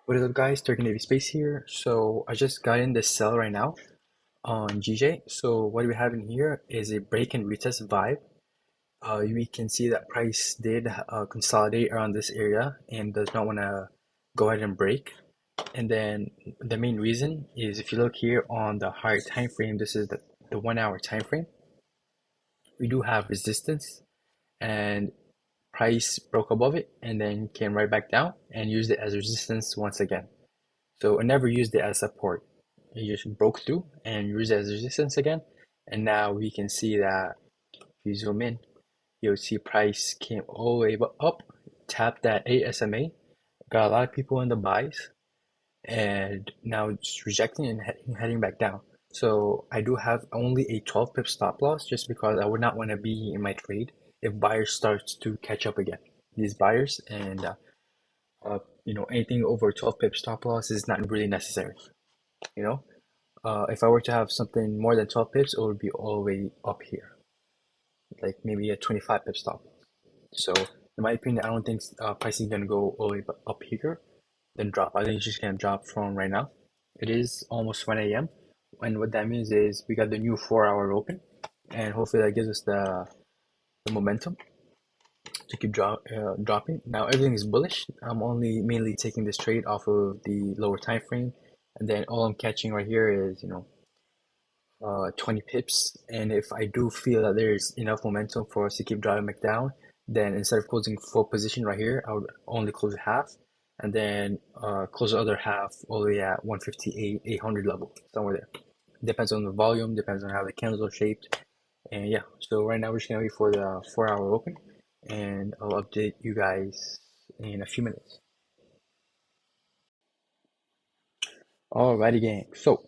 What is up, guys? Turkey Navy Space here. So I just got in this sell right now on GJ. So what we have in here is a break and retest vibe. We can see that price did consolidate around this area and does not want to go ahead and break. And then the main reason is if you look here on the higher time frame, this is the 1 hour time frame. We do have resistance and price broke above it and then came right back down and used it as resistance once again. So I never used it as support. It just broke through and used it as resistance again. And now we can see that if you zoom in, you'll see price came all the way up, tapped that 8 SMA, got a lot of people in the buys, and now it's rejecting and heading back down. So I do have only a 12 pip stop loss just because I would not want to be in my trade if buyers starts to catch up again. These buyers and anything over 12 pip stop loss is not really necessary. You know, if I were to have something more than 12 pips, it would be all the way up here, like maybe a 25 pip stop. So, in my opinion, I don't think pricing is gonna go all the way up here, then drop. I think it's just gonna drop from right now. It is almost 1 a.m. And what that means is we got the new 4 hour open, and hopefully that gives us the momentum to keep dropping. Now everything is bullish. I'm only mainly taking this trade off of the lower time frame, and then all I'm catching right here is 20 pips. And if I do feel that there's enough momentum for us to keep driving back down, then instead of closing full position right here, I would only close half and then close the other half all the way at 158, 800 level, somewhere there. Depends on the volume, depends on how the candles are shaped. And yeah, so right now we're just gonna wait for the 4 hour open and I'll update you guys in a few minutes. Alrighty, gang. So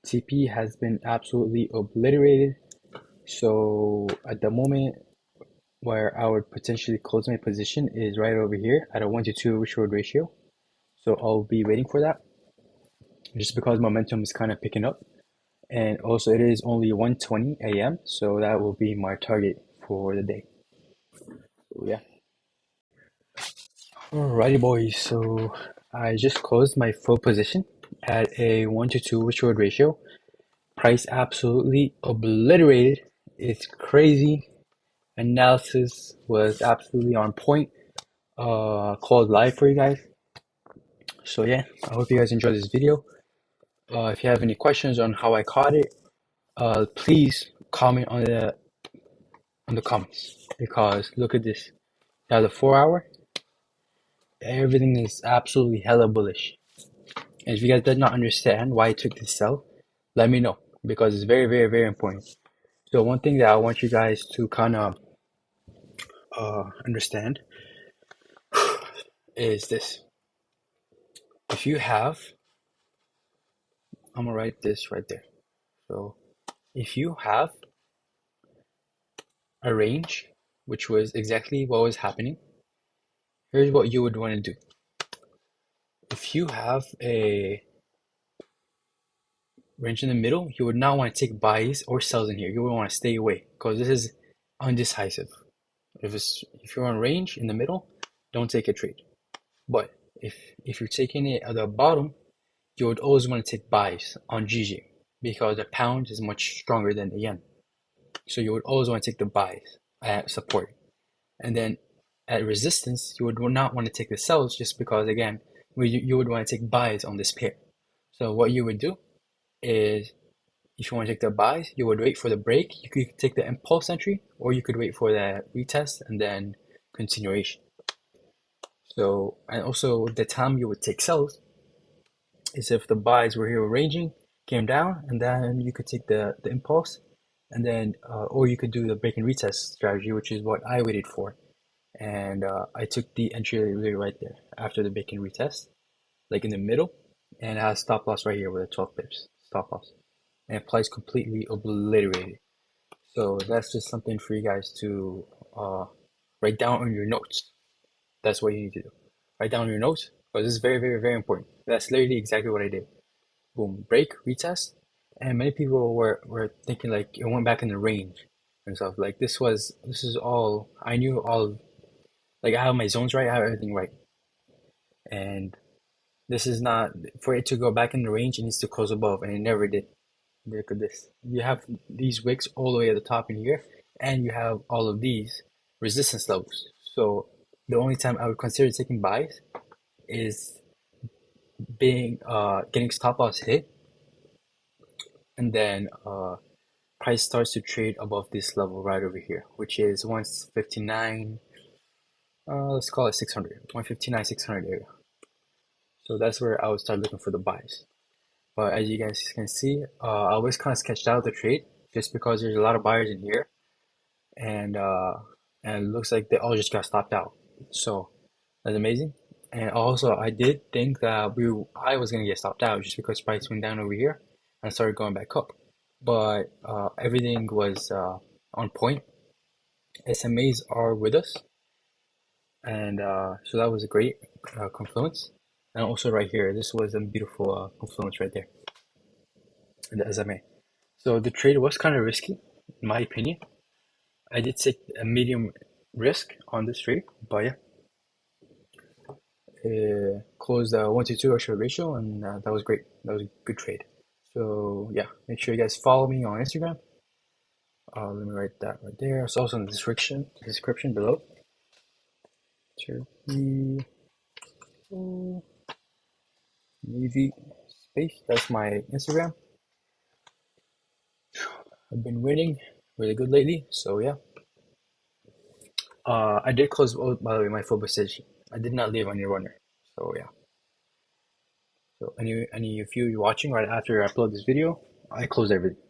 TP has been absolutely obliterated. So at the moment where I would potentially close my position is right over here at a 1 to 2 risk reward ratio. So I'll be waiting for that just because momentum is kind of picking up. And also it is only 1:20 a.m. So that will be my target for the day. So yeah. Alrighty, boys. So I just closed my full position at a 1 to 2 risk reward ratio. Price absolutely obliterated. It's crazy. Analysis was absolutely on point. Called live for you guys. So yeah, I hope you guys enjoyed this video. If you have any questions on how I caught it, please comment on the comments because look at this. Now the 4 hour, everything is absolutely hella bullish. And if you guys did not understand why I took this sell, let me know because it's very, very, very important. So one thing that I want you guys to kind of understand is this. If you have, I'm gonna write this right there. So if you have a range, which was exactly what was happening, here's what you would want to do. If you have a range in the middle, you would not want to take buys or sells in here. You would want to stay away because this is undecisive. If you're on range in the middle, don't take a trade. But if you're taking it at the bottom, you would always want to take buys on GJ because the pound is much stronger than the yen. So you would always want to take the buys at support. And then at resistance, you would not want to take the sells just because, again, you would want to take buys on this pair. So what you would do is if you want to take the buys, you would wait for the break. You could take the impulse entry, or you could wait for the retest and then continuation. So, and also the time you would take sells is if the buys were here ranging, came down, and then you could take the impulse, and then, or you could do the break and retest strategy, which is what I waited for. And I took the entry right there after the break and retest, like in the middle, and it has stop loss right here with a 12 pips stop loss. And it applies completely obliterated. So that's just something for you guys to write down on your notes. That's what you need to do. Write down your notes because this is very, very, very important. That's literally exactly what I did. Boom, break, retest. And many people were thinking like it went back in the range and stuff. Like this is all I knew all like I have my zones right, I have everything right. And This is not for it to go back in the range. It needs to close above, and it never did. Look at this. You have these wicks all the way at the top in here, and you have all of these resistance levels. So the only time I would consider taking buys is being getting stop loss hit, and then price starts to trade above this level right over here, which is 159. Let's call it 600. 159, 600 area. So that's where I would start looking for the buys. But as you guys can see, I always kind of sketched out the trade just because there's a lot of buyers in here, and and it looks like they all just got stopped out. So that's amazing. And also, I did think that I was gonna get stopped out just because price went down over here and started going back up. But everything was on point. SMAs are with us, and so that was a great confluence. And also right here, this was a beautiful confluence right there, the SMA. So the trade was kind of risky, in my opinion. I did take a medium risk on this trade, but yeah, closed 1 to 2 ratio, and that was great. That was a good trade. So yeah, make sure you guys follow me on Instagram. Let me write that right there. It's also in the description below. Turkey Navy Space. That's my Instagram. I've been winning really good lately, so yeah. I did close, oh, by the way, my full position. I did not leave any runner, so yeah. So any of you watching right after I upload this video, I close everything.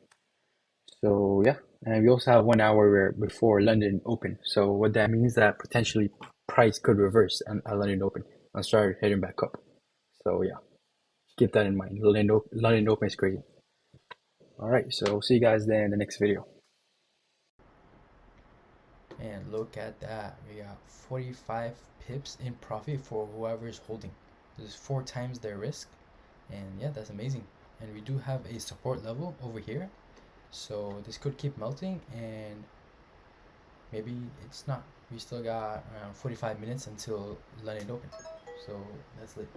So yeah, and we also have 1 hour before London Open. So what that means that potentially price could reverse at London Open and start heading back up. So yeah, keep that in mind. London Open is crazy. All right, so see you guys then in the next video. And look at that. We got 45 pips in profit for whoever is holding. This is 4 times their risk. And yeah, that's amazing. And we do have a support level over here. So this could keep melting and maybe it's not. We still got around 45 minutes until London Open. So that's lit.